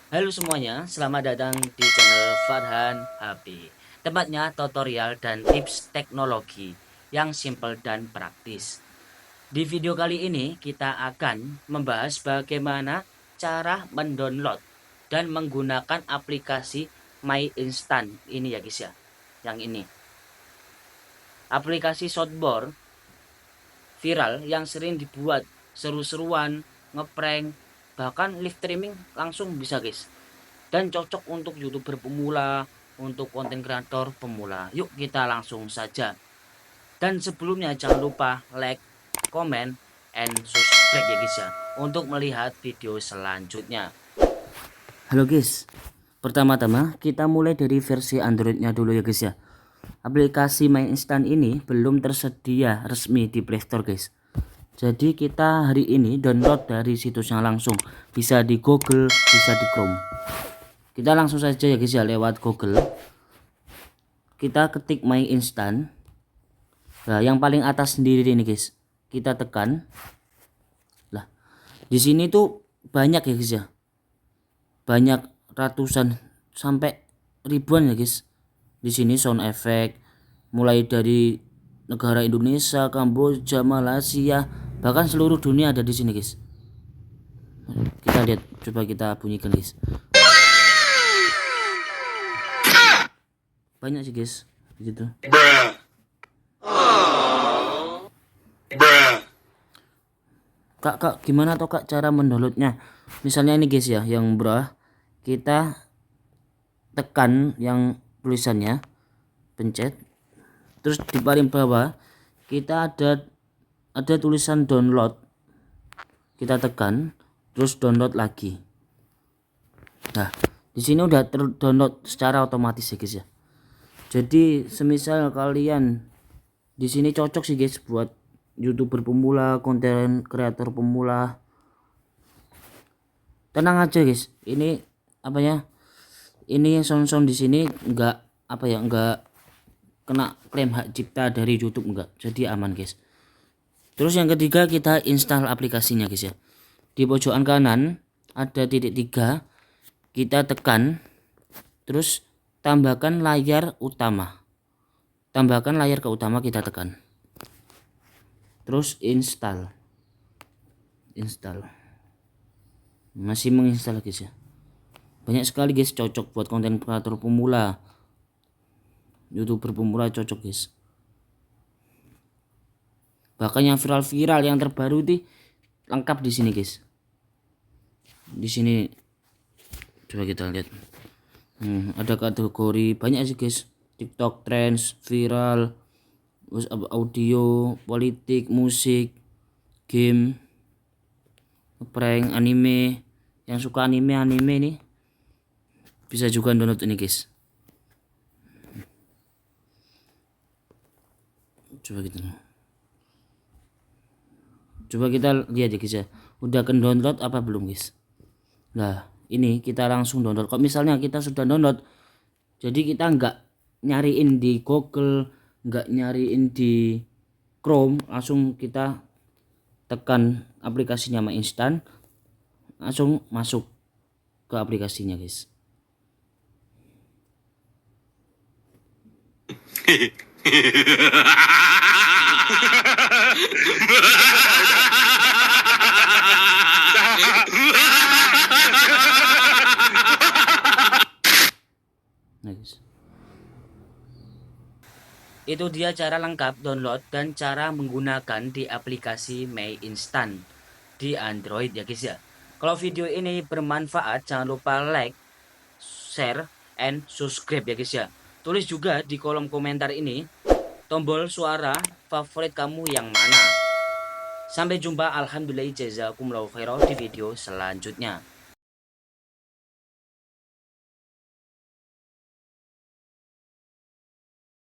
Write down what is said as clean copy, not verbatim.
Halo semuanya, selamat datang di channel Farhan HP. Tempatnya tutorial dan tips teknologi yang simple dan praktis. Di video kali ini kita akan membahas bagaimana cara mendownload dan menggunakan aplikasi My Instant ini ya guys ya. Yang ini. Aplikasi soundboard viral yang sering dibuat seru-seruan, ngeprank, bahkan live streaming langsung bisa guys. Dan cocok untuk YouTuber pemula, untuk konten kreator pemula. Yuk kita langsung saja. Dan sebelumnya jangan lupa like, comment, and subscribe ya guys ya untuk melihat video selanjutnya. Halo guys, pertama-tama kita mulai dari versi Androidnya dulu ya guys ya. Aplikasi My Instant ini belum tersedia resmi di Play Store guys. Jadi kita hari ini download dari situsnya langsung, bisa di Google, bisa di Chrome. Kita langsung saja ya guys ya, lewat Google kita ketik My Instant. Nah yang paling atas sendiri ini guys, kita tekan. Lah di sini tuh banyak ya guys ya, banyak ratusan sampai ribuan ya guys. Di sini sound effect mulai dari negara Indonesia, Kamboja, Malaysia, bahkan seluruh dunia ada di sini guys. Kita lihat, coba kita bunyikan guys. Banyak sih guys gitu. Kak, gimana tuh kak cara mendownloadnya? Misalnya ini guys ya, yang kita tekan yang tulisannya, pencet, terus di paling bawah kita ada tulisan download, kita tekan, terus download lagi. Nah di sini udah terdownload secara otomatis ya guys ya. Jadi semisal kalian di sini cocok sih guys buat YouTuber pemula, konten kreator pemula. Tenang aja guys, ini apa ya? Ini sound di sini enggak apa ya, enggak kena klaim hak cipta dari YouTube, enggak. Jadi aman guys. Terus yang ketiga kita install aplikasinya guys ya. Di pojokan kanan ada titik 3, kita tekan, terus tambahkan layar utama. Tambahkan layar ke utama, kita tekan. Terus install. Masih menginstal guys ya. Banyak sekali guys, cocok buat konten kreator pemula, YouTuber pemula, cocok guys. Bahkan yang viral-viral yang terbaru itu lengkap di sini guys. Di sini coba kita lihat. Ada kategori banyak sih guys. TikTok trends, viral, audio, politik, musik, game, prank, anime. Yang suka anime nih bisa juga download ini guys. Coba kita lihat ya guys ya, udah ke download apa belum guys. Nah ini kita langsung download. Kok misalnya kita sudah download, jadi kita nggak nyariin di Google, nggak nyariin di Chrome, langsung kita tekan aplikasinya My Instant, langsung masuk ke aplikasinya guys. Nah, guys. Itu dia cara lengkap download dan cara menggunakan di aplikasi My Instant di Android ya guys ya. Kalau video ini bermanfaat, jangan lupa like, share, and subscribe ya guys ya. Tulis juga di kolom komentar ini tombol suara favorit kamu yang mana. Sampai jumpa, alhamdulillah jazakumullahu khairan di video selanjutnya.